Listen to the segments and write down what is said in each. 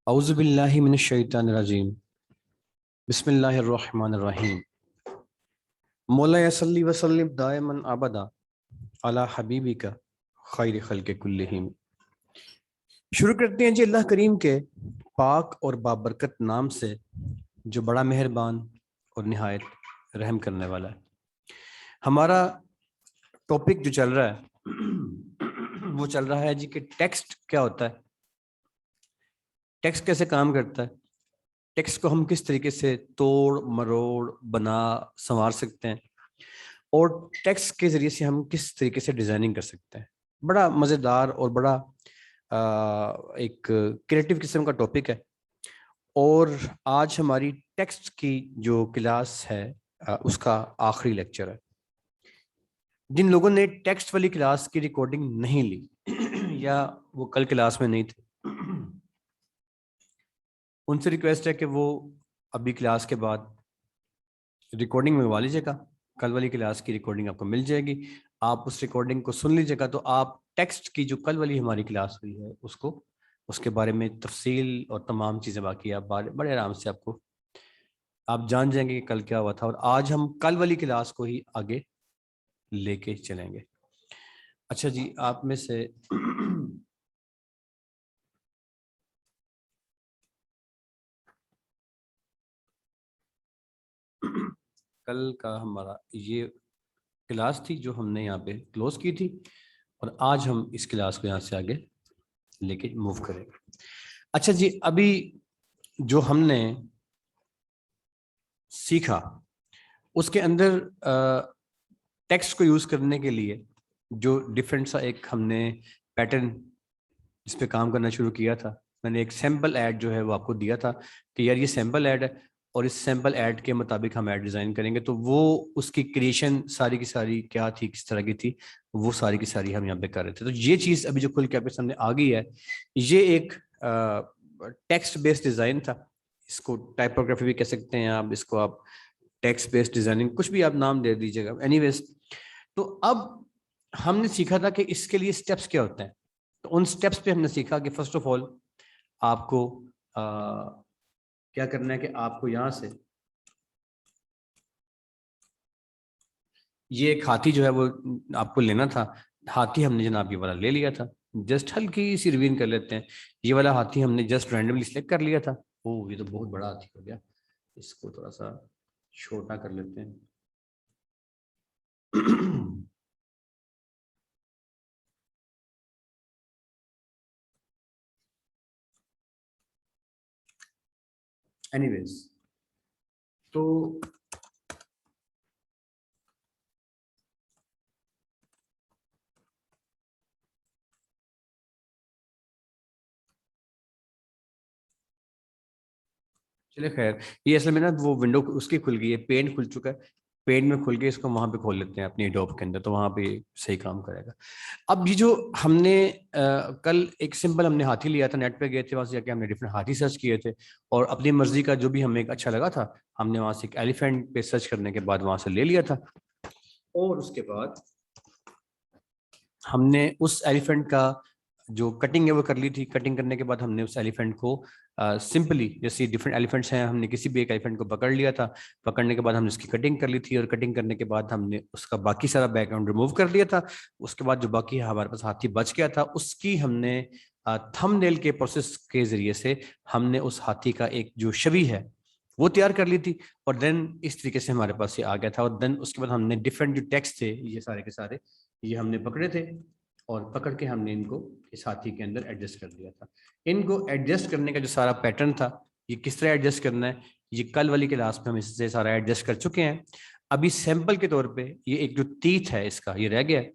औज़ुबिल्लाहि मिनश्शैतानिर्रजीम बिस्मिल्लाहिर्रहमानिर्रहीम मौला सल्ली व सल्लिम दाइमन अबदा अला हबीबिका खैर खल्क़ि कुल्लिहिम। शुरू करते हैं जी अल्लाह करीम के पाक और बाबरकत नाम से जो बड़ा मेहरबान और निहायत रहम करने वाला है। हमारा टॉपिक जो चल रहा है वो चल रहा है जी कि टेक्स्ट क्या होता है, टेक्स्ट कैसे काम करता है, टेक्स्ट को हम किस तरीके से तोड़ मरोड़ बना संवार सकते हैं और टेक्स्ट के ज़रिए से हम किस तरीके से डिज़ाइनिंग कर सकते हैं। बड़ा मज़ेदार और बड़ा एक क्रिएटिव किस्म का टॉपिक है। और आज हमारी टेक्स्ट की जो क्लास है उसका आखिरी लेक्चर है। जिन लोगों ने टेक्स्ट वाली क्लास की रिकॉर्डिंग नहीं ली या वो कल क्लास में नहीं थे, उनसे रिक्वेस्ट है कि वो अभी क्लास के बाद रिकॉर्डिंग मंगवा लीजिएगा। कल वाली क्लास की रिकॉर्डिंग आपको मिल जाएगी, आप उस रिकॉर्डिंग को सुन लीजिएगा तो आप टेक्स्ट की जो कल वाली हमारी क्लास हुई है उसको उसके बारे में तफसील और तमाम चीज़ें बाकी आप बड़े आराम से आपको आप जान जाएंगे कि कल क्या हुआ था। और आज हम कल वाली क्लास को ही आगे लेके चलेंगे। अच्छा जी, आप में से कल का हमारा ये क्लास थी जो हमने यहाँ पे क्लोज की थी और आज हम इस क्लास को यहाँ से आगे लेके मूव करेंगे। अच्छा जी, अभी जो हमने सीखा उसके अंदर टेक्स्ट को यूज करने के लिए जो डिफरेंट सा एक हमने पैटर्न जिस पे काम करना शुरू किया था। मैंने एक सैम्पल ऐड जो है वो आपको दिया था कि यार ये सैम्पल ऐड है और इस सैम्पल ऐड के मुताबिक हम ऐड डिज़ाइन करेंगे। तो वो उसकी क्रिएशन सारी की सारी क्या थी, किस तरह की थी, वो सारी की सारी हम यहाँ पे कर रहे थे। तो ये चीज़ अभी जो खुल के आपके सामने आ गई है, ये एक टेक्स्ट बेस्ड डिज़ाइन था। इसको टाइपोग्राफी भी कह सकते हैं आप, इसको आप टेक्स्ट बेस्ड डिज़ाइनिंग कुछ भी आप नाम दे दीजिएगा, एनीवेज। तो अब हमने सीखा था कि इसके लिए स्टेप्स क्या होते हैं। तो उन स्टेप्स पे हमने सीखा कि फर्स्ट ऑफ ऑल आपको क्या करना है कि आपको यहाँ से ये एक हाथी जो है वो आपको लेना था। हाथी हमने जनाब ये वाला ले लिया था। जस्ट हल्की सी रिवीन कर लेते हैं। ये वाला हाथी हमने जस्ट रैंडमली सिलेक्ट कर लिया था। ओह, ये तो बहुत बड़ा हाथी हो गया, इसको थोड़ा सा छोटा कर लेते हैं। एनीवेज, तो चलिए खैर, ये असल में ना वो विंडो उसकी खुल गई है, पेंट खुल चुका है। पेंट में खुल के इसको वहां पे खोल लेते हैं अपनी एडोब के अंदर, तो वहां पे सही काम करेगा। अब ये जो हमने कल एक सिंपल हमने हाथी लिया था, नेट पे गए थे, वहां से जाके हमने डिफरेंट हाथी सर्च किए थे और अपनी मर्जी का जो भी हमें एक अच्छा लगा था हमने वहां से एक एलिफेंट पे सर्च करने के बाद वहां से ले लिया था। और उसके बाद हमने उस एलिफेंट का जो कटिंग है वो कर ली थी। कटिंग करने के बाद हमने उस एलिफेंट को सिंपली, जैसे डिफरेंट एलिफेंट्स हैं, हमने किसी भी एक एलिफेंट को पकड़ लिया था। पकड़ने के बाद हमने उसकी कटिंग कर ली थी और कटिंग करने के बाद हमने उसका बाकी सारा बैकग्राउंड रिमूव कर लिया था। उसके बाद जो बाकी हमारे पास हाथी बच गया था उसकी हमने थंबनेल के प्रोसेस के जरिए से हमने उस हाथी का एक जो छवि है वो तैयार कर ली थी। और देन इस तरीके से हमारे पास ये आ गया था। और देन उसके बाद हमने डिफरेंट जो टेक्स्ट थे ये सारे के सारे ये हमने पकड़े थे और पकड़ के हमने इनको इस हाथी के अंदर एडजस्ट कर दिया था। इनको एडजस्ट करने का जो सारा पैटर्न था, ये किस तरह एडजस्ट करना है, ये कल वाली क्लास में हम इससे सारा एडजस्ट कर चुके हैं। अभी सैंपल के तौर पे ये एक जो तीत है इसका ये रह गया है।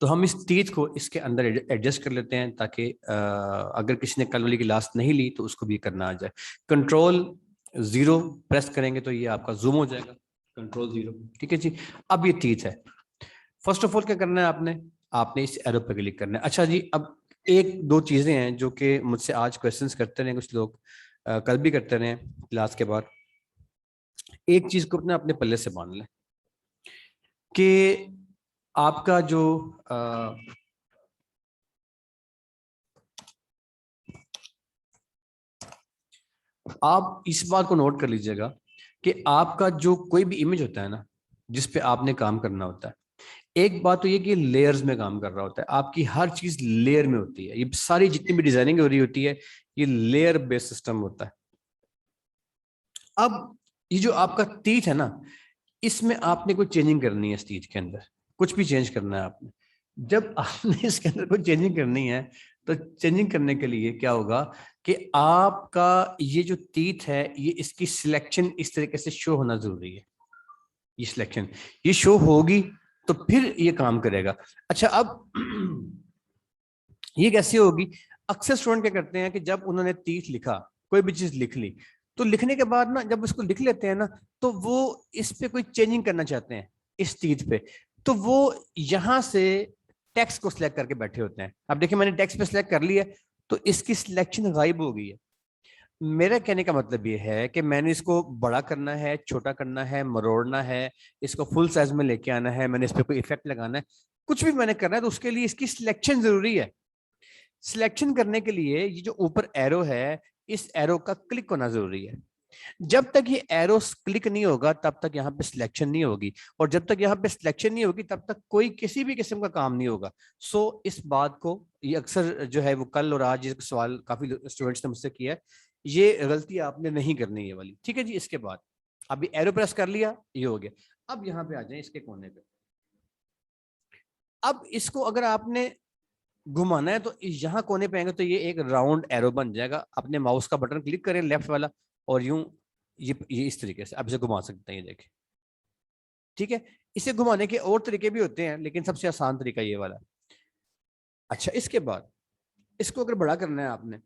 तो हम इस तीत को इसके अंदर एडजस्ट कर लेते हैं ताकि अगर किसी ने कल वाली क्लास नहीं ली तो उसको भी करना आ जाए। कंट्रोल 0 प्रेस करेंगे तो ये आपका जूम हो जाएगा। कंट्रोल 0, ठीक है जी। अब ये तीत है। फर्स्ट ऑफ ऑल क्या करना है आपने आपने इस एरो पे क्लिक करना है। अच्छा जी, अब एक दो चीजें हैं जो कि मुझसे आज क्वेश्चंस करते रहे कुछ लोग, कल भी करते रहे क्लास के बाद। एक चीज को अपने अपने पल्ले से बांध लें कि आपका जो आप इस बात को नोट कर लीजिएगा कि आपका जो कोई भी इमेज होता है ना, जिस पे आपने काम करना होता है, एक बात तो ये कि लेयर्स में काम कर रहा होता है, आपकी हर चीज लेयर में होती है। ये सारी जितनी भी डिजाइनिंग हो रही होती है, ये लेयर बेस्ड सिस्टम होता है। अब ये जो आपका तीत है ना, इसमें आपने कोई चेंजिंग करनी है। इस तीत के अंदर कुछ भी चेंज करना है आपने। जब आपने इसके अंदर कोई चेंजिंग करनी है, तो चेंजिंग करने के लिए क्या होगा कि आपका ये जो तीत है, ये इसकी सिलेक्शन इस तरीके से शो होना जरूरी है। ये सिलेक्शन ये शो होगी तो फिर ये काम करेगा। अच्छा, अब ये कैसे होगी? अक्सर स्टूडेंट क्या करते हैं कि जब उन्होंने तीत लिखा, कोई भी चीज लिख ली, तो लिखने के बाद ना, जब उसको लिख लेते हैं ना, तो वो इस पे कोई चेंजिंग करना चाहते हैं इस तीत पे, तो वो यहां से टेक्स्ट को सिलेक्ट करके बैठे होते हैं। अब देखिए, मैंने टेक्स्ट पे सिलेक्ट कर लिया, तो इसकी सिलेक्शन गायब हो गई है। मेरा कहने का मतलब ये है कि मैंने इसको बड़ा करना है, छोटा करना है, मरोड़ना है, इसको फुल साइज में लेके आना है, मैंने इस पे कोई इफेक्ट लगाना है, कुछ भी मैंने करना है, तो उसके लिए इसकी सिलेक्शन जरूरी है। सिलेक्शन करने के लिए ये जो ऊपर एरो है, इस एरो का क्लिक होना जरूरी है। जब तक ये एरो क्लिक नहीं होगा, तब तक यहाँ पे सिलेक्शन नहीं होगी, और जब तक यहाँ पे सिलेक्शन नहीं होगी, तब तक कोई किसी भी किस्म का काम नहीं होगा। इस बात को, ये अक्सर जो है वो कल और आज ये सवाल काफी स्टूडेंट्स ने मुझसे किया है, ये गलती आपने नहीं करनी है वाली। ठीक है जी। इसके बाद अभी एरो प्रेस कर लिया, ये हो गया। अब यहाँ पे आ जाए इसके कोने पे। अब इसको अगर आपने घुमाना है, तो यहाँ कोने पे आएंगे तो ये एक राउंड एरो बन जाएगा। अपने माउस का बटन क्लिक करें लेफ्ट वाला, और यूं ये इस तरीके से आप इसे घुमा सकते हैं, ये देखें। ठीक है। इसे घुमाने के और तरीके भी होते हैं, लेकिन सबसे आसान तरीका ये वाला। अच्छा, इसके बाद इसको अगर बड़ा करना है आपने,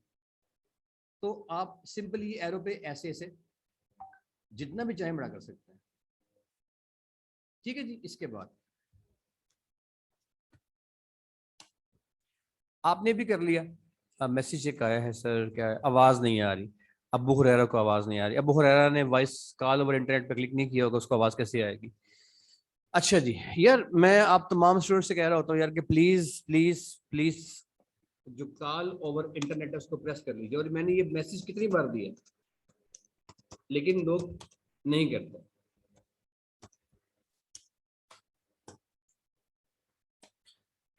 तो आप सिंपली एरो पे ऐसे ऐसे जितना भी चाहे बड़ा कर सकते हैं। ठीक है जी। इसके बाद आपने भी कर लिया। मैसेज एक आया है, सर क्या है, आवाज नहीं आ रही। अबू हुरैरा को आवाज नहीं आ रही। अबू हुरैरा ने वॉइस कॉल ओवर इंटरनेट पे क्लिक नहीं किया होगा, उसको आवाज कैसे आएगी? अच्छा जी। यार, मैं आप तमाम स्टूडेंट से कह रहा होता हूँ यार कि प्लीज प्लीज प्लीज, जो कॉल ओवर इंटरनेट है उसको प्रेस कर लीजिए। और मैंने ये मैसेज कितनी बार दिया, लेकिन लोग नहीं करते।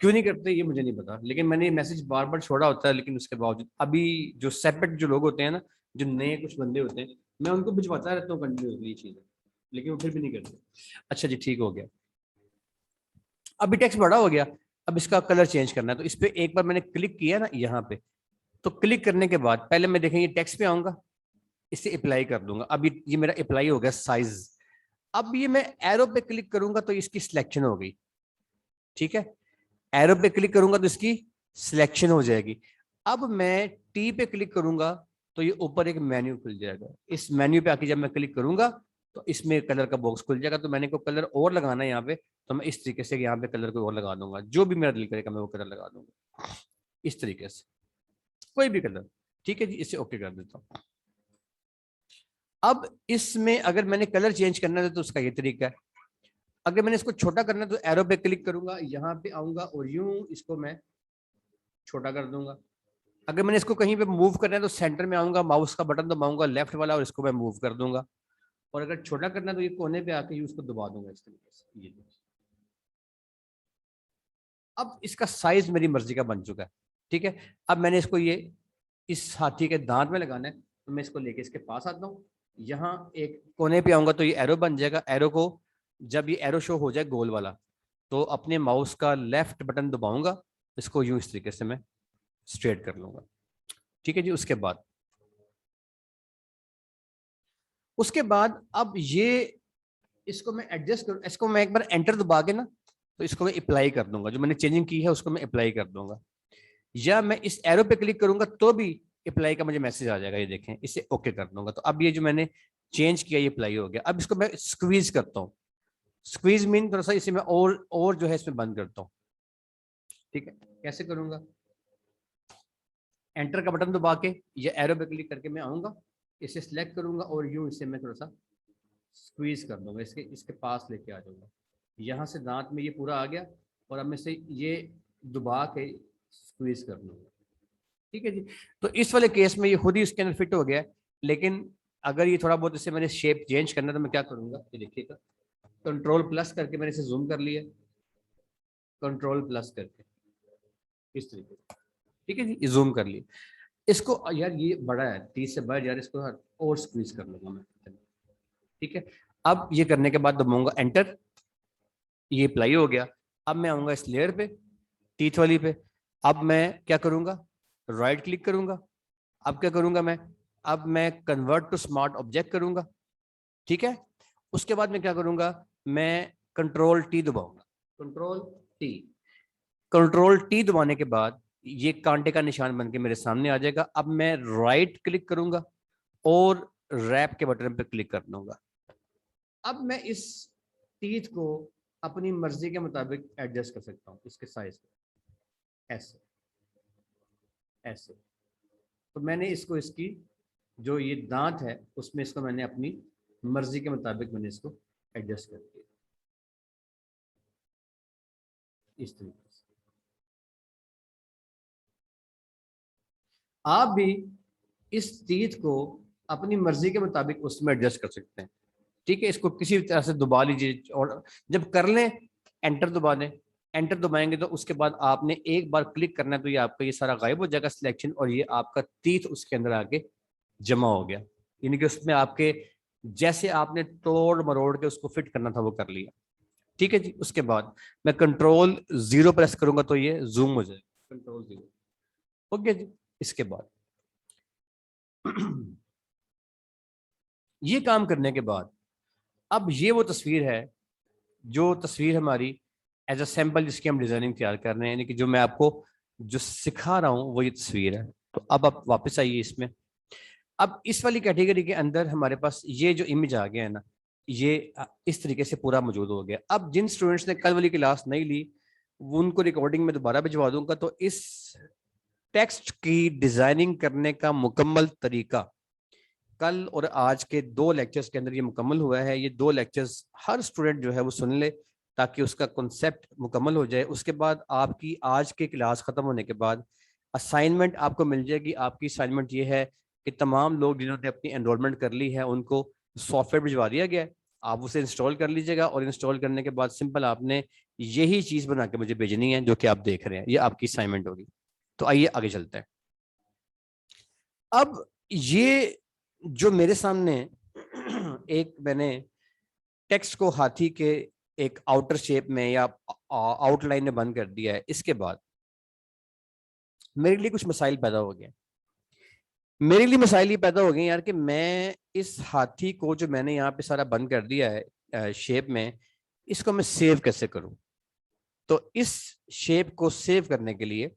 क्यों नहीं करते ये मुझे नहीं पता, लेकिन मैंने ये मैसेज बार बार छोड़ा होता है, लेकिन उसके बावजूद अभी जो सेपरेट जो लोग होते हैं ना, जो नए कुछ बंदे होते हैं, मैं उनको भिजवाता रहता हूँ कंटिन्यूसली ये चीजें, लेकिन वो फिर भी नहीं करते। अच्छा जी, ठीक हो गया। अभी टेक्स्ट बड़ा हो गया। अब इसका कलर चेंज करना है, तो इस पे एक बार मैंने क्लिक किया ना यहाँ पे, तो क्लिक करने के बाद पहले मैं देखेंगे टेक्स्ट पे आऊंगा, इसे अप्लाई कर दूंगा। अब ये मेरा अप्लाई हो गया साइज। अब ये मैं एरो पे क्लिक करूंगा तो इसकी सिलेक्शन हो गई। ठीक है। एरो पे क्लिक करूंगा तो इसकी सिलेक्शन हो जाएगी। अब मैं टी पे क्लिक करूंगा तो ये ऊपर एक मेन्यू खुल जाएगा। इस मेन्यू पे आके जब मैं क्लिक करूंगा, तो इसमें कलर का बॉक्स खुल जाएगा। तो मैंने को कलर और लगाना है यहाँ पे, तो मैं इस तरीके से यहाँ पे कलर को और लगा दूंगा, जो भी मेरा दिल करेगा मैं वो कलर लगा दूंगा इस तरीके से, कोई भी कलर। ठीक है जी। इसे ओके कर देता हूँ। अब इसमें अगर मैंने कलर चेंज करना है तो उसका ये तरीका है। अगर मैंने इसको छोटा करना है तो एरो पे क्लिक करूंगा, यहाँ पे आऊंगा और यूं इसको मैं छोटा कर दूंगा। अगर मैंने इसको कहीं पे मूव करना है तो सेंटर में आऊंगा, माउस का बटन दबाऊंगा लेफ्ट वाला, और इसको मैं मूव कर दूंगा। और अगर छोटा करना है तो ये कोने पे आके उसको दबा दूंगा इस तरीके से। ये अब इसका साइज मेरी मर्जी का बन चुका है। ठीक है। अब मैंने इसको ये इस हाथी के दांत में लगाना है, तो मैं इसको लेके इसके पास आता हूँ। यहाँ एक कोने पे आऊंगा तो ये एरो बन जाएगा। एरो को जब ये एरो शो हो जाए गोल वाला, तो अपने माउस का लेफ्ट बटन दबाऊंगा, इसको यूं इस तरीके से मैं स्ट्रेट कर लूंगा। ठीक है जी। उसके बाद अब ये इसको मैं एडजस्ट करूँ, इसको मैं एक बार एंटर दबा के ना, तो इसको मैं अप्लाई कर दूंगा। जो मैंने चेंजिंग की है उसको मैं अप्लाई कर दूंगा। या मैं इस एरो पे क्लिक करूंगा तो भी अप्लाई का मुझे मैसेज आ जाएगा, ये देखें। इसे ओके कर दूंगा। तो अब ये जो मैंने चेंज किया ये अप्लाई हो गया। अब इसको मैं स्क्वीज करता हूँ। स्क्वीज मीन थोड़ा सा इसे मैं और जो है इसमें बंद करता हूँ। ठीक है। कैसे करूंगा? एंटर का बटन दबा के या एरो पे क्लिक करके मैं आऊंगा, इसे सिलेक्ट करूंगा और यूं इसे मैं थोड़ा सा स्क्वीज कर दूंगा, इसके इसके पास लेके आ जाऊंगा। यहाँ से दांत में ये पूरा आ गया, और अब मैं से ये दबा के स्क्वीज कर लूंगा। ठीक है जी। तो इस वाले केस में ये खुद ही इसके अंदर फिट हो गया है। लेकिन अगर ये थोड़ा बहुत इसे मैंने शेप चेंज करना तो मैं क्या करूंगा, ये देखिएगा, कंट्रोल प्लस करके मैंने इसे जूम कर लिया, कंट्रोल प्लस करके इस तरीके से, ठीक है जी, जूम कर लिया इसको। यार ये बड़ा है 30 से बढ़, यार इसको और स्क्वीज कर लूंगा मैं, ठीक है। अब ये करने के बाद दबाऊंगा एंटर, ये अप्लाई हो गया। अब मैं आऊंगा इस लेयर पे, टीथ वाली पे। अब मैं क्या करूंगा, राइट क्लिक करूंगा। अब क्या करूंगा मैं, अब मैं कन्वर्ट टू स्मार्ट ऑब्जेक्ट करूंगा, ठीक है। उसके बाद मैं क्या करूंगा, मैं कंट्रोल टी दबाऊंगा, कंट्रोल टी। कंट्रोल टी दबाने के बाद ये कांटे का निशान बन के मेरे सामने आ जाएगा। अब मैं राइट क्लिक करूंगा और रैप के बटन पे क्लिक कर दूंगा। अब मैं इस टीथ को अपनी मर्जी के मुताबिक एडजस्ट कर सकता हूँ, इसके साइज को ऐसे ऐसे। तो मैंने इसको, इसकी जो ये दांत है उसमें इसको मैंने अपनी मर्जी के मुताबिक मैंने इसको एडजस्ट कर दिया इस तरीके से। आप भी इस टीथ को अपनी मर्जी के मुताबिक उसमें एडजस्ट कर सकते हैं, ठीक है। इसको किसी तरह से दबा लीजिए और जब कर लें एंटर दबा दें। एंटर दबाएंगे तो उसके बाद आपने एक बार क्लिक करना है तो ये आपका ये सारा गायब हो जाएगा सिलेक्शन, और ये आपका तीत उसके अंदर आके जमा हो गया। यानी कि उसमें आपके जैसे आपने तोड़ मरोड़ के उसको फिट करना था वो कर लिया, ठीक है जी। उसके बाद मैं कंट्रोल 0 प्रेस करूंगा तो ये जूम हो जाएगा, कंट्रोल 0, ओके जी। इसके बाद ये काम करने के बाद अब ये वो तस्वीर है, जो तस्वीर हमारी एज अ सैंपल जिसकी हम डिजाइनिंग तैयार कर रहे हैं, यानी कि जो मैं आपको जो सिखा रहा हूं वो ये तस्वीर है। तो अब आप वापस आइए इसमें। अब इस वाली कैटेगरी के अंदर हमारे पास ये जो इमेज आ गया है ना, ये इस तरीके से पूरा मौजूद हो गया। अब जिन स्टूडेंट्स ने कल वाली क्लास नहीं ली वो उनको रिकॉर्डिंग में दोबारा भिजवा दूंगा। तो इस टेक्स्ट की डिजाइनिंग करने का मुकम्मल तरीका कल और आज के 2 लेक्चर्स के अंदर ये मुकम्मल हुआ है। ये 2 लेक्चर्स हर स्टूडेंट जो है वो सुन ले ताकि उसका कॉन्सेप्ट मुकम्मल हो जाए। उसके बाद आपकी आज की क्लास खत्म होने के बाद असाइनमेंट आपको मिल जाएगी। आपकी असाइनमेंट ये है कि तमाम लोग जिन्होंने अपनी एनरोलमेंट कर ली है उनको सॉफ्टवेयर भिजवा दिया गया है, आप उसे इंस्टॉल कर लीजिएगा। और इंस्टॉल करने के बाद सिंपल आपने यही चीज़ बना के मुझे भेजनी है जो कि आप देख रहे हैं, ये आपकी असाइनमेंट होगी। तो आइए आगे चलते हैं। अब ये जो मेरे सामने एक मैंने टेक्स्ट को हाथी के एक आउटर शेप में या आउटलाइन में बंद कर दिया है, इसके बाद मेरे लिए कुछ मसाइल पैदा हो गए। मेरे लिए मसाइल ये पैदा हो गए यार कि मैं इस हाथी को जो मैंने यहाँ पे सारा बंद कर दिया है शेप में, इसको मैं सेव कैसे करूं। तो इस शेप को सेव करने के लिए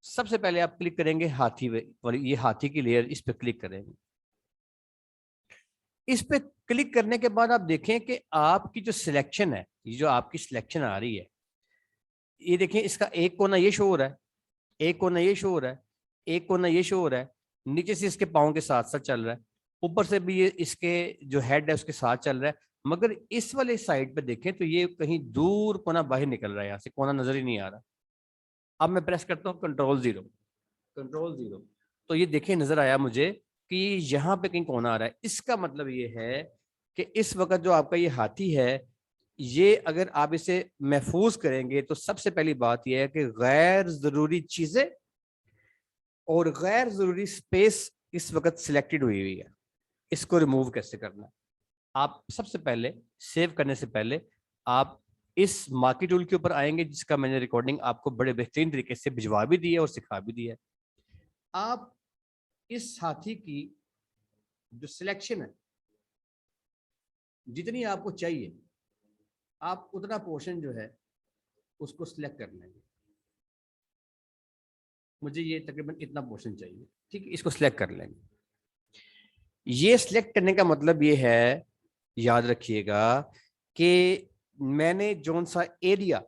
सबसे पहले आप क्लिक करेंगे हाथी वाली, ये हाथी की लेयर, इस पे क्लिक करेंगे। इस पे क्लिक करने के बाद आप देखें कि आपकी जो सिलेक्शन है, ये जो आपकी सिलेक्शन आ रही है, ये देखें इसका एक कोना ये शो हो रहा है, एक कोना ये शो हो रहा है, एक कोना ये शो हो रहा है, नीचे से इसके पाँव के साथ साथ चल रहा है, ऊपर से भी ये इसके जो हेड है उसके साथ चल रहा है। मगर इस वाले साइड पे देखें तो ये कहीं दूर कोना बाहर निकल रहा है, यहाँ से कोना नजर ही नहीं आ रहा। अब मैं प्रेस करता हूँ कंट्रोल 0, कंट्रोल 0, तो ये देखें नजर आया मुझे कि यहाँ पे कहीं कोना आ रहा है। इसका मतलब ये है कि इस वक्त जो आपका ये हाथी है, ये अगर आप इसे महफूज करेंगे तो सबसे पहली बात यह है कि गैर जरूरी चीजें और गैर जरूरी स्पेस इस वक्त सिलेक्टेड हुई हुई है। इसको रिमूव कैसे करना है, आप सबसे पहले सेव करने से पहले आप इस मार्की टूल के ऊपर आएंगे, जिसका मैंने रिकॉर्डिंग आपको बड़े बेहतरीन तरीके से भिजवा भी दी है और सिखा भी दिया है। आप इस हाथी की जो सिलेक्शन है, जितनी आपको चाहिए आप उतना पोर्शन जो है उसको सिलेक्ट कर लेंगे। मुझे ये तकरीबन इतना पोर्शन चाहिए, ठीक है, इसको सिलेक्ट कर लेंगे। ये सिलेक्ट करने का मतलब ये है, याद रखिएगा, कि मैंने जोन सा एरिया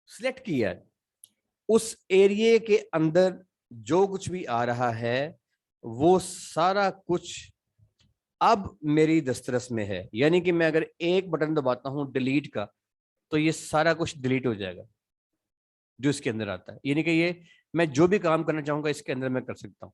सिलेक्ट किया है उस एरिया के अंदर जो कुछ भी आ रहा है वो सारा कुछ अब मेरी दस्तरस में है। यानी कि मैं अगर एक बटन दबाता हूं डिलीट का तो ये सारा कुछ डिलीट हो जाएगा जो इसके अंदर आता है। यानी कि ये मैं जो भी काम करना चाहूंगा इसके अंदर मैं कर सकता हूँ।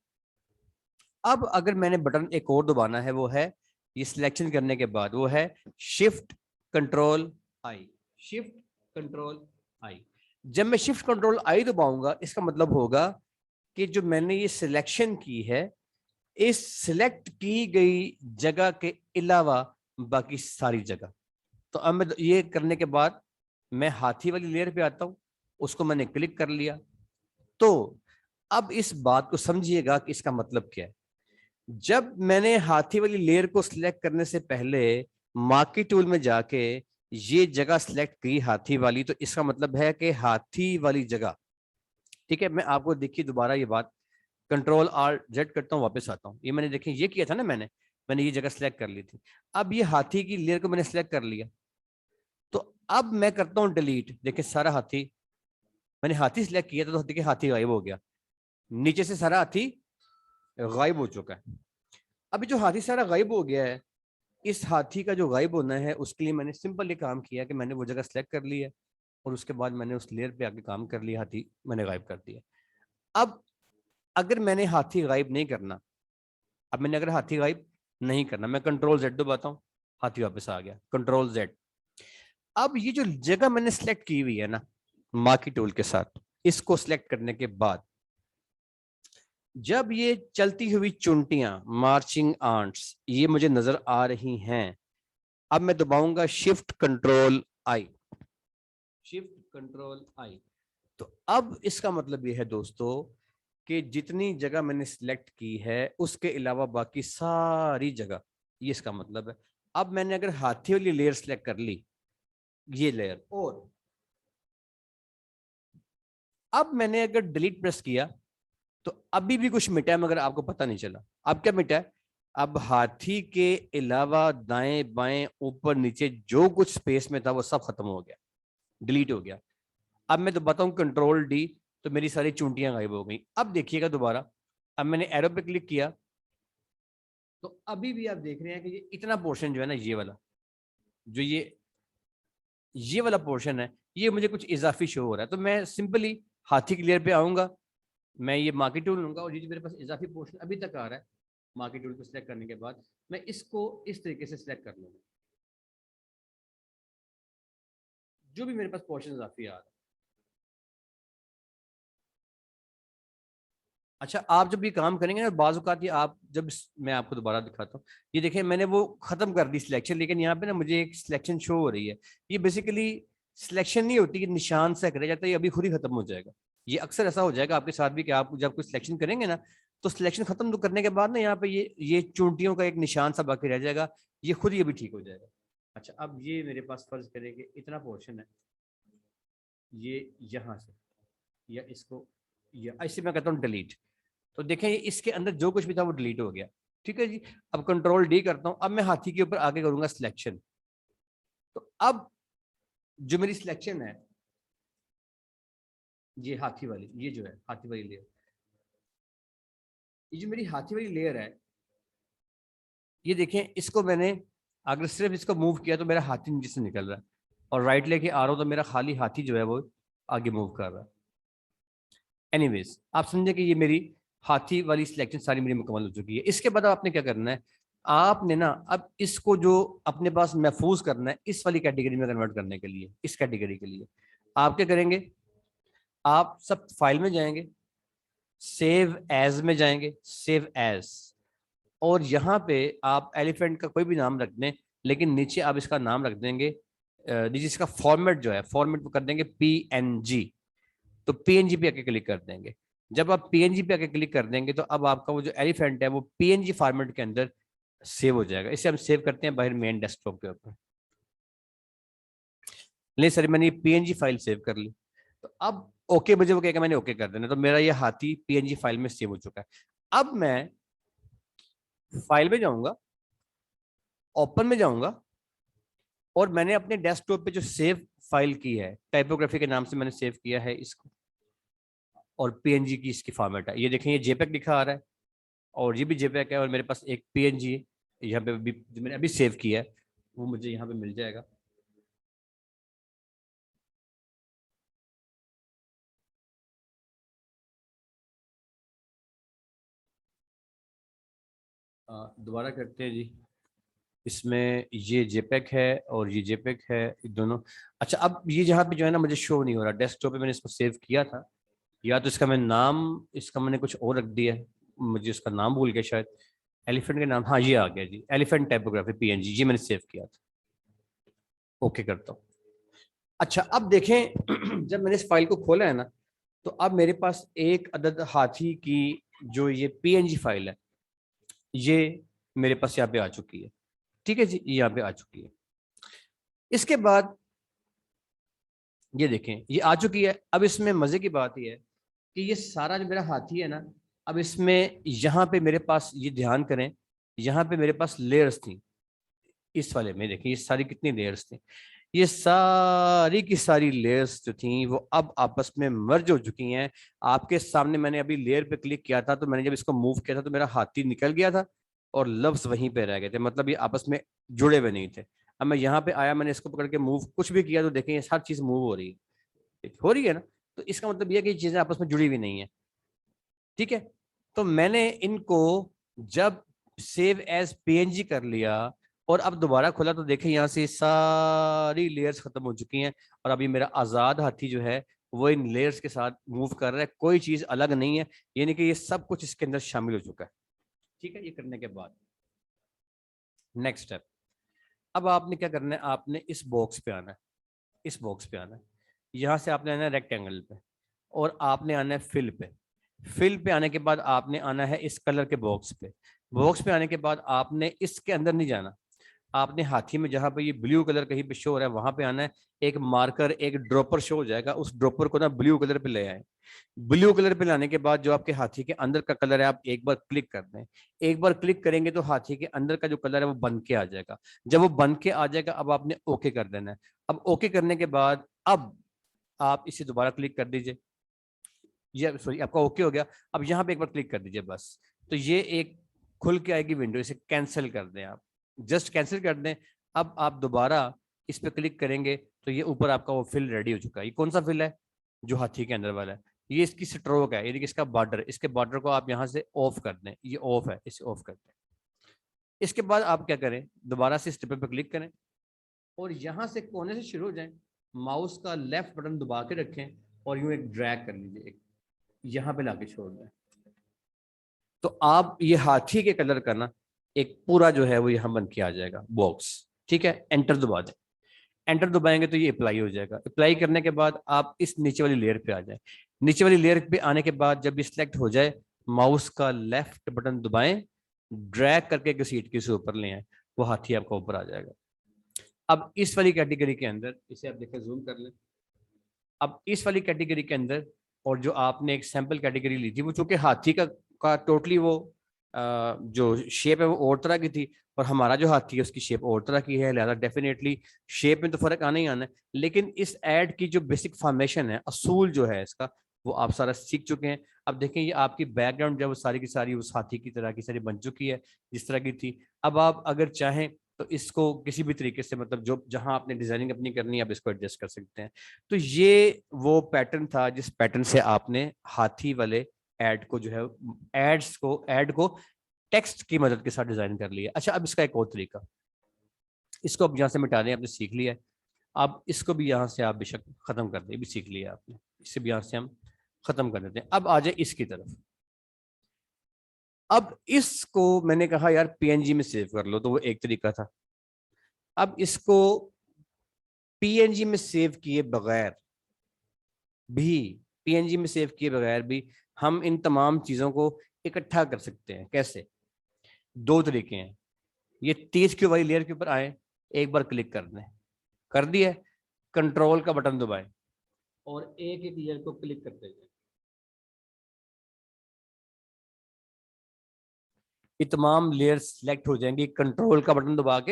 अब अगर मैंने बटन एक और दबाना है, वो है ये सिलेक्शन करने के बाद, वो है shift control I. Shift control आई। जब मैं शिफ्ट कंट्रोल आई दबाऊंगा, इसका मतलब होगा कि जो मैंने ये सिलेक्शन की है, इस सिलेक्ट की गई जगह के अलावा बाकी सारी जगह। तो अब मैं ये करने के बाद मैं हाथी वाली लेयर पे आता हूं, उसको मैंने क्लिक कर लिया। तो अब इस बात को समझिएगा कि इसका मतलब क्या है। जब मैंने हाथी वाली लेयर को सिलेक्ट करने से पहले मार्की टूल में जाके ये जगह सिलेक्ट की हाथी वाली, तो इसका मतलब है कि हाथी वाली जगह, ठीक है। मैं आपको देखिए दोबारा ये बात, कंट्रोल आर जेड करता हूँ, वापस आता हूँ। ये मैंने देखिए ये किया था ना, मैंने ये जगह सिलेक्ट कर ली थी। अब ये हाथी की लेयर को मैंने सिलेक्ट कर लिया, तो अब मैं करता हूँ डिलीट। देखिए सारा हाथी, मैंने हाथी सिलेक्ट किया था तो देखिए हाथी गायब हो गया, नीचे से सारा हाथी गायब हो चुका है। अभी जो हाथी सारा गायब हो गया है, इस हाथी का जो गायब होना है उसके लिए मैंने सिंपल ये काम किया कि मैंने वो जगह सेलेक्ट कर ली है, और उसके बाद मैंने उस लेयर पे आके काम कर लिया, हाथी मैंने गायब कर दिया। अब अगर मैंने हाथी गायब नहीं करना, अब मैंने अगर हाथी गायब नहीं करना, मैं कंट्रोल जेड दबाता हूँ, हाथी वापस आ गया, कंट्रोल जेड। अब ये जो जगह मैंने सेलेक्ट की हुई है ना मार्की टूल के साथ, इसको सिलेक्ट करने के बाद जब ये चलती हुई चुंटियां, मार्चिंग आंट्स, ये मुझे नजर आ रही हैं, अब मैं दबाऊंगा shift control I. Shift control I. तो अब इसका मतलब ये है दोस्तों कि जितनी जगह मैंने सिलेक्ट की है उसके अलावा बाकी सारी जगह, ये इसका मतलब है। अब मैंने अगर हाथी वाली लेयर सिलेक्ट कर ली, ये लेयर, और अब मैंने अगर डिलीट प्रेस किया, तो अभी भी कुछ मिटा है मगर आपको पता नहीं चला। अब क्या मिटा है? अब हाथी के अलावा दाएं बाएं ऊपर नीचे जो कुछ स्पेस में था वो सब खत्म हो गया, डिलीट हो गया। अब मैं तो बताऊं कंट्रोल डी, तो मेरी सारी चूंटियां गायब हो गई। अब देखिएगा दोबारा, अब मैंने एरो पे क्लिक किया, तो अभी भी आप देख रहे हैं कि ये इतना पोर्शन जो है ना, ये वाला, जो ये वाला पोर्शन है, ये मुझे कुछ इजाफी शो हो रहा है। तो मैं सिंपली हाथी की लेयर पे आऊंगा, मैं ये मार्की टूल लूंगा, और ये जो मेरे पास इजाफी पोर्शन अभी तक आ रहा है, मार्की टूल को सिलेक्ट करने के बाद मैं इसको इस तरीके से सिलेक्ट कर लूंगा, जो भी मेरे पास पोर्शन इजाफी आ रहा है। अच्छा, आप जब ये काम करेंगे ना, बाज़ औक़ात ये आप जब मैं आपको दोबारा दिखाता हूँ, ये देखिए मैंने वो खत्म कर दी सिलेक्शन, लेकिन यहाँ पे ना मुझे एक सिलेक्शन शो हो रही है। ये बेसिकली सिलेक्शन नहीं होती, ये निशान से रह जाता है, ये अभी खुद ही खत्म हो जाएगा। ये अक्सर ऐसा हो जाएगा आपके साथ भी कि आप जब कोई सिलेक्शन करेंगे ना, तो सिलेक्शन खत्म तो करने के बाद ना यहाँ पे ये चूंटियों का एक निशान सा बाकी रह जाएगा, ये खुद ही अभी ठीक हो जाएगा। अच्छा, अब ये मेरे पास फर्ज करें कि इतना पोर्शन है, ये यहाँ से, या इसको, या ऐसे मैं कहता हूँ डिलीट, तो देखें इसके अंदर जो कुछ भी था वो डिलीट हो गया। ठीक है जी। अब कंट्रोल डी करता हूं, अब मैं हाथी के ऊपर आगे करूंगा सिलेक्शन। तो अब जो मेरी सिलेक्शन है, ये हाथी वाली, ये जो है हाथी वाली लेयर, ये जो मेरी हाथी वाली लेयर है, ये देखें इसको मैंने अगर सिर्फ इसको मूव किया तो मेरा हाथी नीचे से निकल रहा है, और राइट लेके आ रहा हूं तो मेरा खाली हाथी जो है वो आगे मूव कर रहा है। एनीवेज, आप समझे कि ये मेरी हाथी वाली सिलेक्शन सारी मेरी मुकम्मल हो चुकी है। इसके बाद आपने क्या करना है, आपने ना अब इसको जो अपने पास महफूज करना है इस वाली कैटेगरी में कन्वर्ट करने के लिए, इस कैटेगरी के लिए आप क्या करेंगे, आप सब फाइल में जाएंगे, सेव एज में जाएंगे, सेव एज, और यहाँ पे आप एलिफेंट का कोई भी नाम रख दें, लेकिन नीचे आप इसका नाम रख देंगे, नीचे इसका फॉर्मेट जो है, फॉर्मेट को कर देंगे PNG। तो पीएनजी पे आके क्लिक कर देंगे। जब आप पीएनजी पे आके क्लिक कर देंगे तो अब आपका वो जो एलिफेंट है वो पीएनजी फॉर्मेट के अंदर सेव हो जाएगा। इसे हम सेव करते हैं बाहर मेन डेस्कटॉप के ऊपर। नहीं सर, मैंने पीएनजी फाइल सेव कर ली, तो अब ओके मुझे वो कहेगा, मैंने ओके कर देना, तो मेरा ये हाथी पीएनजी फाइल में सेव हो चुका है। अब मैं फाइल में जाऊंगा, ओपन में जाऊंगा, और मैंने अपने डेस्कटॉप पे जो सेव फाइल की है, टाइपोग्राफी के नाम से मैंने सेव किया है इसको, और पीएनजी की इसकी फॉर्मेट है, ये देखें ये जेपेग लिखा आ रहा है, और ये भी जेपैक है, और मेरे पास एक पीएनजी यहाँ पे भी जो मैंने अभी सेव किया है वो मुझे यहाँ पे मिल जाएगा। दोबारा करते हैं जी। इसमें ये जेपेक है और ये जेपेक है, दोनों। अच्छा, अब ये जहाँ पे जो है ना मुझे शो नहीं हो रहा, डेस्कटॉप पे मैंने इसको सेव किया था, या तो इसका मैं नाम, इसका मैंने कुछ और रख दिया है, मुझे इसका नाम भूल गया शायद। एलिफेंट के नाम, हाँ ये आ गया जी, एलिफेंट टाइपोग्राफी पीएनजी, ये मैंने सेव किया था। ओके करता हूँ। अच्छा अब देखें जब मैंने इस फाइल को खोला है ना, तो अब मेरे पास एक अदद हाथी की जो ये पीएनजी फाइल है, ये मेरे पास यहाँ पे आ चुकी है। ठीक है जी, ये यहाँ पे आ चुकी है। इसके बाद ये देखें ये आ चुकी है। अब इसमें मजे की बात ये है कि ये सारा जो मेरा हाथी है ना, अब इसमें यहाँ पे मेरे पास, ये ध्यान करें, यहाँ पे मेरे पास लेयर्स थी। इस वाले में देखिए ये सारी कितनी लेयर्स थी, ये सारी की सारी लेयर्स जो थी वो अब आपस में मर्ज हो चुकी हैं। आपके सामने मैंने अभी लेयर पे क्लिक किया था, तो मैंने जब इसको मूव किया था तो मेरा हाथी निकल गया था और लफ्ज वहीं पे रह गए थे, मतलब ये आपस में जुड़े हुए नहीं थे। अब मैं यहाँ पे आया, मैंने इसको पकड़ के मूव कुछ भी किया तो देखें ये हर चीज मूव हो रही है ना। तो इसका मतलब यह कि ये चीजें आपस में जुड़ी हुई नहीं है। ठीक है, तो मैंने इनको जब सेव एज पीएनजी कर लिया और अब दोबारा खोला तो देखें यहाँ से सारी लेयर्स खत्म हो चुकी हैं, और अभी मेरा आजाद हाथी जो है वो इन लेयर्स के साथ मूव कर रहा है, कोई चीज अलग नहीं है, यानी कि ये सब कुछ इसके अंदर शामिल हो चुका है। ठीक है, ये करने के बाद नेक्स्ट स्टेप, अब आपने क्या करना है, आपने इस बॉक्स पे आना है, इस बॉक्स पे आना है, यहाँ से आपने आना है रेक्टेंगल पे, और आपने आना है फिल पे। फिल पे आने के बाद आपने आना है इस कलर के बॉक्स पे। बॉक्स पे आने के बाद आपने इसके अंदर नहीं जाना, आपने हाथी में जहां पे ये ब्लू कलर कहीं पे शो हो रहा है वहां पे आना है। एक मार्कर, एक ड्रॉपर शो हो जाएगा, उस ड्रॉपर को ना ब्लू कलर पे ले आए। ब्लू कलर पे लाने के बाद जो आपके हाथी के अंदर का कलर है आप एक बार क्लिक कर दें। एक बार क्लिक करेंगे तो हाथी के अंदर का जो कलर है वो बन के आ जाएगा। जब वो बन के आ जाएगा अब आपने ओके कर देना है। अब ओके करने के बाद अब आप इसे दोबारा क्लिक कर दीजिए, ये सॉरी आपका ओके हो गया। अब यहाँ पे एक बार क्लिक कर दीजिए बस, तो ये एक खुल के आएगी विंडो, इसे कैंसिल कर दें आप, जस्ट कैंसिल कर दें। अब आप दोबारा इस पे क्लिक करेंगे तो ये ऊपर आपका वो फिल रेडी हो चुका है। ये कौन सा फिल है, जो हाथी के अंदर वाला है, ये इसकी स्ट्रोक है, यानी कि इसका बॉर्डर, इसके बॉर्डर को आप यहाँ से ऑफ कर दें, ये ऑफ है, इसे ऑफ कर दें। इसके बाद आप क्या करें, दोबारा से इस टिप पे क्लिक करें और यहाँ से कोने से शुरू हो जाए, माउस का लेफ्ट बटन दबा के रखें और यूं एक ड्रैग कर लीजिए, एक यहाँ पे लाके छोड़ दें, तो आप ये हाथी के कलर का ना एक पूरा जो है वो यहाँ बन के आ जाएगा बॉक्स। ठीक है, एंटर दबा दें। एंटर दबाएंगे तो ये अप्लाई हो जाएगा। अप्लाई करने के बाद आप इस नीचे वाली लेयर पे आ जाए। नीचे वाली लेयर पे आने के बाद जब ये सिलेक्ट हो जाए, माउस का लेफ्ट बटन दबाएं, ड्रैग करके किसी सीट के ऊपर ले आए, वो हाथी आपका ऊपर आ जाएगा। अब इस वाली कैटेगरी के अंदर, इसे आप देखें, जूम कर लें। अब इस वाली कैटेगरी के अंदर, और जो आपने एक सैंपल कैटेगरी ली थी वो चूंकि हाथी का टोटली वो जो शेप है वो और तरह की थी, और हमारा जो हाथी है उसकी शेप और तरह की है, लिहाजा डेफिनेटली शेप में तो फर्क आना ही आना है। लेकिन इस एड की जो बेसिक फॉर्मेशन है, असूल जो है इसका, वो आप सारा सीख चुके हैं। अब देखें ये आपकी बैकग्राउंड जब सारी की सारी उस हाथी की तरह की सारी बन चुकी है जिस तरह की थी। अब आप अगर चाहें तो इसको किसी भी तरीके से, मतलब जो जहां आपने डिजाइनिंग अपनी करनी है आप इसको एडजस्ट कर सकते हैं। तो ये वो पैटर्न था जिस पैटर्न से आपने हाथी वाले एड को जो है, एड को टेक्स्ट की मदद के साथ डिजाइन कर लिया। अच्छा, अब इसका एक और तरीका, इसको अब यहाँ से मिटा दें, आपने सीख लिया है। अब इसको भी यहाँ से आप बेशक खत्म कर दें, भी सीख लिया आपने, इसे भी यहाँ से हम खत्म कर देते हैं। अब आ जाए इसकी तरफ। अब इसको मैंने कहा यार पीएनजी में सेव कर लो, तो वो एक तरीका था। अब इसको पीएनजी में सेव किए बगैर भी, पीएनजी में सेव किए बगैर भी हम इन तमाम चीजों को इकट्ठा कर सकते हैं। कैसे, दो तरीके हैं। ये 30 क्यू वाली लेयर के ऊपर आए, एक बार क्लिक कर दें, कर दिया, कंट्रोल का बटन दबाएं और एक एक लेयर को क्लिक करते जाए। ये तमाम लेयर सिलेक्ट हो जाएंगी, कंट्रोल का बटन दबा के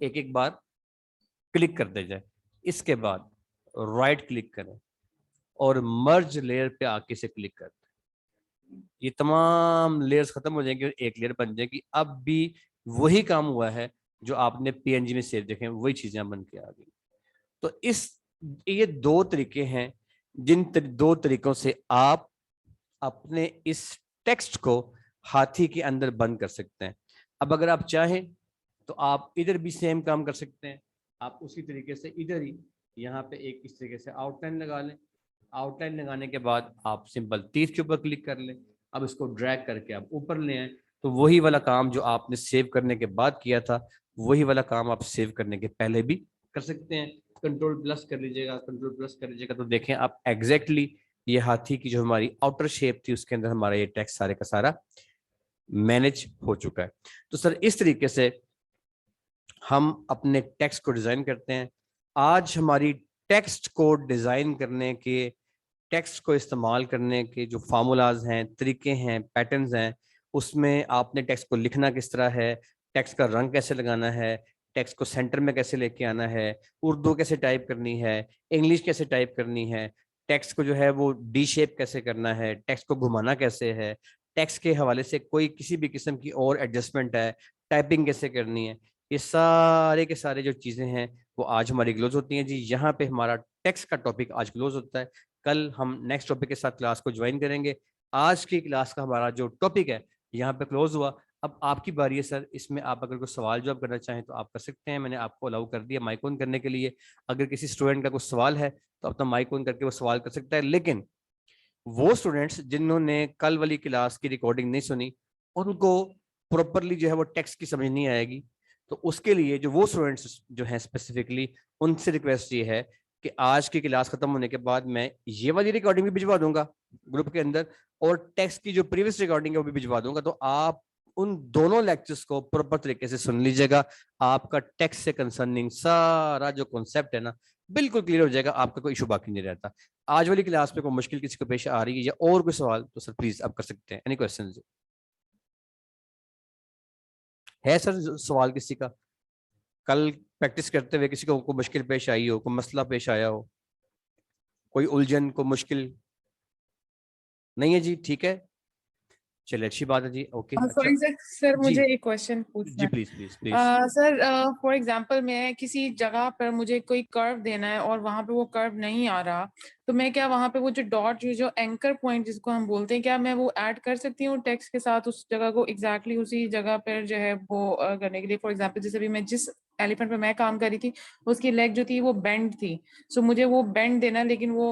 एक एक बार क्लिक करते जाए। इसके बाद राइट क्लिक करें और मर्ज लेयर पे आके से क्लिक कर दें। ये तमाम लेयर्स खत्म हो जाएंगी और एक लेयर बन जाएगी। अब भी वही काम हुआ है जो आपने पीएनजी में सेव देखे, वही चीजें बन के आ गई। तो ये दो तरीके हैं जिन दो तरीकों से आप अपने इस टेक्स्ट को हाथी के अंदर बंद कर सकते हैं। अब अगर आप चाहें तो आप इधर भी सेम काम कर सकते हैं। आप उसी तरीके से इधर ही यहाँ पे एक इस तरीके से आउटलाइन लगा लें। आउटलाइन लगाने के बाद आप सिंपल तीर के ऊपर क्लिक कर लें। अब इसको ड्रैग करके आप ऊपर ले आए, तो वही वाला काम जो आपने सेव करने के बाद किया था, वही वाला काम आप सेव करने के पहले भी कर सकते हैं। कंट्रोल प्लस कर लीजिएगा, कंट्रोल प्लस कर लीजिएगा, तो देखें आप एग्जैक्टली ये हाथी की जो हमारी आउटर शेप थी उसके अंदर हमारा ये टेक्स्ट सारे का सारा मैनेज हो चुका है। तो सर इस तरीके से हम अपने टेक्स्ट को डिजाइन करते हैं। आज हमारी टेक्स्ट को डिजाइन करने के, टेक्स्ट को इस्तेमाल करने के जो फार्मूलाज हैं, तरीके हैं, पैटर्न्स हैं, उसमें आपने टेक्स्ट को लिखना किस तरह है, टेक्स्ट का रंग कैसे लगाना है, टेक्स्ट को सेंटर में कैसे लेके आना है, उर्दू कैसे टाइप करनी है, इंग्लिश कैसे टाइप करनी है, टेक्स्ट को जो है वो डी शेप कैसे करना है, टेक्स्ट को घुमाना कैसे है, टेक्स्ट के हवाले से कोई किसी भी किस्म की और एडजस्टमेंट है, टाइपिंग कैसे करनी है, ये सारे के सारे जो चीज़ें हैं वो आज हमारी क्लोज होती हैं जी। यहाँ पे हमारा टेक्स्ट का टॉपिक आज क्लोज होता है। कल हम नेक्स्ट टॉपिक के साथ क्लास को ज्वाइन करेंगे। आज की क्लास का हमारा जो टॉपिक है यहाँ पे क्लोज हुआ। अब आपकी बारी है सर, इसमें आप अगर कोई सवाल जवाब करना चाहें तो आप कर सकते हैं। मैंने आपको अलाउ कर दिया माइक ऑन करने के लिए। अगर किसी स्टूडेंट का कोई सवाल है तो अपना माइक ऑन करके वो सवाल कर सकता है। लेकिन वो स्टूडेंट्स जिन्होंने कल वाली क्लास की रिकॉर्डिंग नहीं सुनी, उनको प्रॉपरली जो है वो टेक्स्ट की समझ नहीं आएगी। तो उसके लिए जो वो स्टूडेंट्स जो हैं स्पेसिफिकली, उनसे रिक्वेस्ट ये है कि आज की क्लास खत्म होने के बाद मैं ये वाली रिकॉर्डिंग भी भिजवा दूंगा ग्रुप के अंदर, और टेक्स्ट की जो प्रीवियस रिकॉर्डिंग है वो भी भिजवा दूंगा। तो आप उन दोनों लेक्चर्स को प्रॉपर तरीके से सुन लीजिएगा। आपका टेक्स्ट से कंसर्निंग सारा जो कॉन्सेप्ट है ना, बिल्कुल क्लियर हो जाएगा, आपका कोई इशू बाकी नहीं रहता। आज वाली क्लास में कोई मुश्किल किसी को पेश आ रही है या और कोई सवाल, तो सर प्लीज आप कर सकते हैं। एनी क्वेश्चन है सर? सवाल किसी का कल प्रैक्टिस करते हुए किसी को मुश्किल पेश आई हो, कोई मसला पेश आया हो, कोई उलझन, कोई मुश्किल? नहीं है जी, ठीक है, चलिए अच्छी बात है जी। ओके, अच्छा सॉरी सर, सर जी मुझे एक क्वेश्चन पूछना जी, है। Please please please. Sir for example मैं किसी जगह पर मुझे कोई कर्व देना है और वहां पे वो कर्व नहीं आ रहा, तो मैं क्या वहां पे वो जो डॉट जो एंकर पॉइंट जिसको हम बोलते हैं, क्या मैं वो ऐड कर सकती हूँ टेक्स्ट के साथ उस जगह को एग्जैक्टली उसी जगह पर जो है वो करने के लिए? फॉर एग्जांपल जैसे भी मैं जिस एलिफेंट पे मैं काम कर रही थी उसकी लेग जो थी वो बेंड थी, सो मुझे वो बेंड देना, लेकिन वो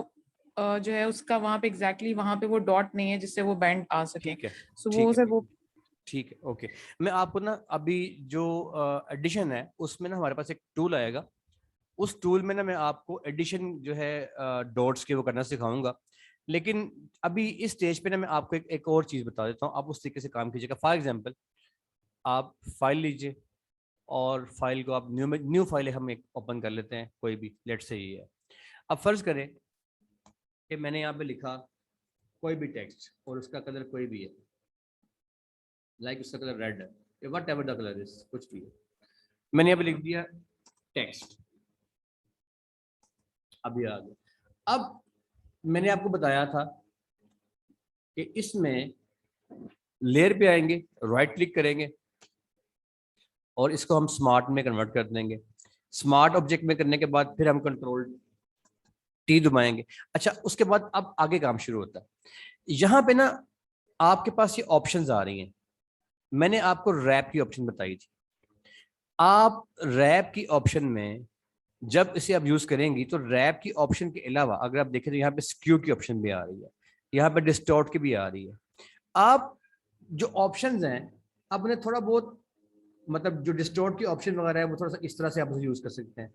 जो है उसका वहां पे एग्जैक्टली वहां पे वो डॉट नहीं है जिससे वो बेंड आ सके। ठीक है, सो वो ठीक है, सर वो ठीक है, ओके। मैं आपको ना अभी जो एडिशन है उसमें ना हमारे पास एक टूल आएगा। उस टूल में ना मैं आपको एडिशन जो है डॉट्स के वो करना सिखाऊंगा। लेकिन अभी इस स्टेज पे ना मैं आपको एक और चीज बता देता हूँ, आप उस तरीके से काम कीजिएगा। फॉर एग्जांपल, आप फाइल लीजिए और फाइल को आप न्यू फाइल हम एक ओपन कर लेते हैं, कोई भी, लेट से ये है। अब फर्ज करें कि मैंने यहाँ पे लिखा कोई भी टेक्स्ट और उसका कलर कोई भी है, लाइक उसका कलर रेड है, what ever the colour is, कुछ भी है। मैंने यहाँ पे लिख दिया टेक्स्ट, अभी आ गया। अब मैंने आपको बताया था कि इसमें लेयर पे आएंगे, राइट क्लिक करेंगे और इसको हम स्मार्ट में कन्वर्ट कर देंगे। स्मार्ट ऑब्जेक्ट में करने के बाद फिर हम कंट्रोल टी दबाएंगे। अच्छा, उसके बाद अब आगे काम शुरू होता है। यहाँ पे ना आपके पास ये ऑप्शंस आ रही हैं। मैंने आपको रैप की ऑप्शन बताई थी। आप रैप की ऑप्शन में जब इसे आप यूज करेंगी तो रैप की ऑप्शन के अलावा अगर आप देखें तो यहाँ पे स्क्यू की ऑप्शन भी आ रही है, यहाँ पे डिस्टॉर्ट की भी आ रही है। आप जो ऑप्शंस हैं, आप उन्हें थोड़ा बहुत, मतलब जो डिस्टॉर्ट की ऑप्शन वगैरह है वो थोड़ा सा इस तरह से आप उसे यूज कर सकते हैं।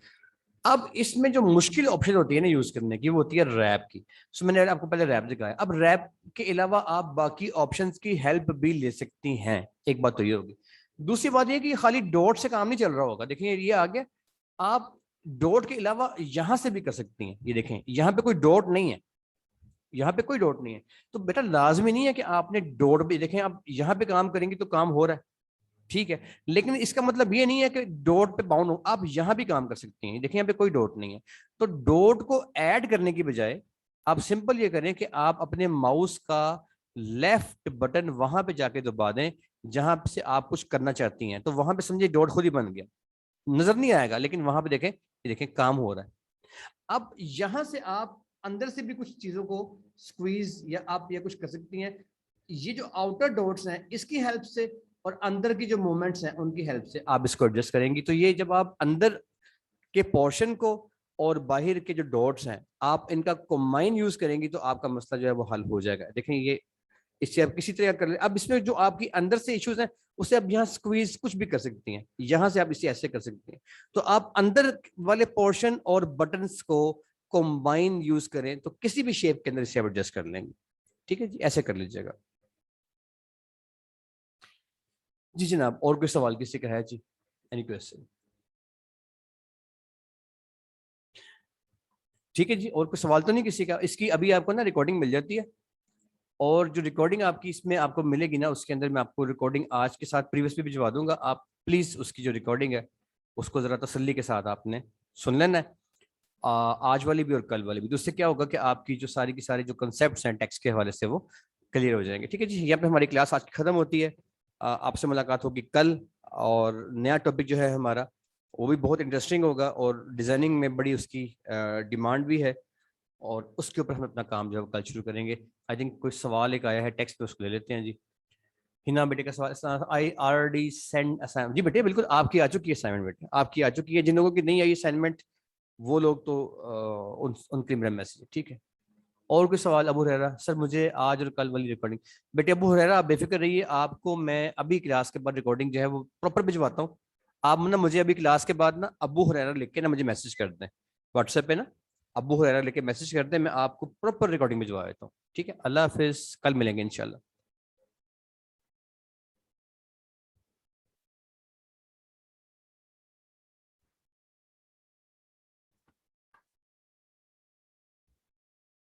अब इसमें जो मुश्किल ऑप्शन होती है ना यूज करने की, वो होती है रैप की। सो मैंने आपको पहले रैप दिखाया। अब रैप के अलावा आप बाकी ऑप्शंस की हेल्प भी ले सकती हैं। एक बात तो ये होगी। दूसरी बात ये कि खाली डॉट से काम नहीं चल रहा होगा। देखिए ये आ गया। आप डॉट के अलावा यहां से भी कर सकती हैं। ये देखें, यहाँ पे कोई डॉट नहीं है, यहाँ पे कोई डॉट नहीं है। तो बेटा लाजमी नहीं है कि आपने डॉट भी, देखें आप यहाँ पे काम करेंगे तो काम हो रहा है, ठीक है, लेकिन इसका मतलब ये नहीं है कि डॉट पे बाउंड हो। आप यहां भी काम कर सकती हैं। देखिए यहाँ पे कोई डॉट नहीं है। तो डॉट को ऐड करने की बजाय आप सिंपल ये करें कि आप अपने माउस का लेफ्ट बटन वहां पे जाके दबा दें जहां से आप कुछ करना चाहती हैं। तो वहां पे समझिए डॉट खुद ही बन गया, नजर नहीं आएगा, लेकिन वहां पे देखें, ये देखें काम हो रहा है। अब यहां से आप अंदर से भी कुछ चीजों को स्क्वीज या आप या कुछ कर सकती हैं। ये जो आउटर डॉट्स हैं इसकी हेल्प से और अंदर की जो मूवमेंट्स हैं उनकी हेल्प से आप इसको एडजस्ट करेंगी। तो ये जब आप अंदर के पोर्शन को और बाहर के जो डॉट्स हैं आप इनका कंबाइन यूज करेंगी तो आपका मसला जो है वो हल हो जाएगा। देखें ये इससे आप किसी तरह कर ले। अब इसमें जो आपकी अंदर से इश्यूज हैं उसे आप यहाँ स्क्वीज कुछ भी कर सकती हैं, यहाँ से आप इसे ऐसे कर सकती हैं। तो आप अंदर वाले पोर्शन और बटन्स को कंबाइन यूज करें तो किसी भी शेप के अंदर इसे आप एडजस्ट कर लेंगे। ठीक है जी, ऐसे कर लीजिएगा। जी जनाब, और कोई सवाल किसी का है जी? Any question? ठीक है जी, और कोई सवाल तो नहीं किसी का? इसकी अभी आपको ना रिकॉर्डिंग मिल जाती है, और जो रिकॉर्डिंग आपकी इसमें आपको मिलेगी ना उसके अंदर मैं आपको रिकॉर्डिंग आज के साथ प्रीवियस भी भिजवा दूंगा। आप प्लीज उसकी जो रिकॉर्डिंग है उसको जरा तसल्ली के साथ आपने सुन लेना है, आज वाली भी और कल वाली भी। तो उससे क्या होगा कि आपकी जो सारी की सारी जो कंसेप्ट हैं टेक्स्ट के हवाले से वो क्लियर हो जाएंगे। ठीक है जी, यहाँ पे हमारी क्लास आज की खत्म होती है। आपसे मुलाकात होगी कल, और नया टॉपिक जो है हमारा वो भी बहुत इंटरेस्टिंग होगा और डिजाइनिंग में बड़ी उसकी डिमांड भी है, और उसके ऊपर हम अपना काम जो है कल शुरू करेंगे। आई थिंक कोई सवाल एक आया है टेक्स्ट पे, उसको ले लेते हैं जी। हिना बेटे का सवाल, आई ऑलरेडी सेंड असाइनमेंट। जी बेटे बिल्कुल आपकी आ चुकी है असाइनमेंट, बेटे आपकी आ चुकी है। जिन लोगों की नहीं आई असाइनमेंट वो लोग तो उनके मेरा मैसेज। ठीक है, और कोई सवाल? अबू हुरैरा सर मुझे आज और कल वाली रिकॉर्डिंग। बेटे अबू हुरैरा आप बेफिक्र रहिए, आपको मैं अभी क्लास के बाद रिकॉर्डिंग जो है वो प्रॉपर भिजवाता हूँ। आप ना मुझे अभी क्लास के बाद ना अबू हुरैरा लिख के ना मुझे मैसेज कर दें व्हाट्सएप पे ना, अबू हुरैरा लिख के मैसेज कर दें, मैं आपको प्रॉपर रिकॉर्डिंग भिजवा देता हूँ। ठीक है, अल्लाह हाफिज, कल मिलेंगे इंशाल्लाह।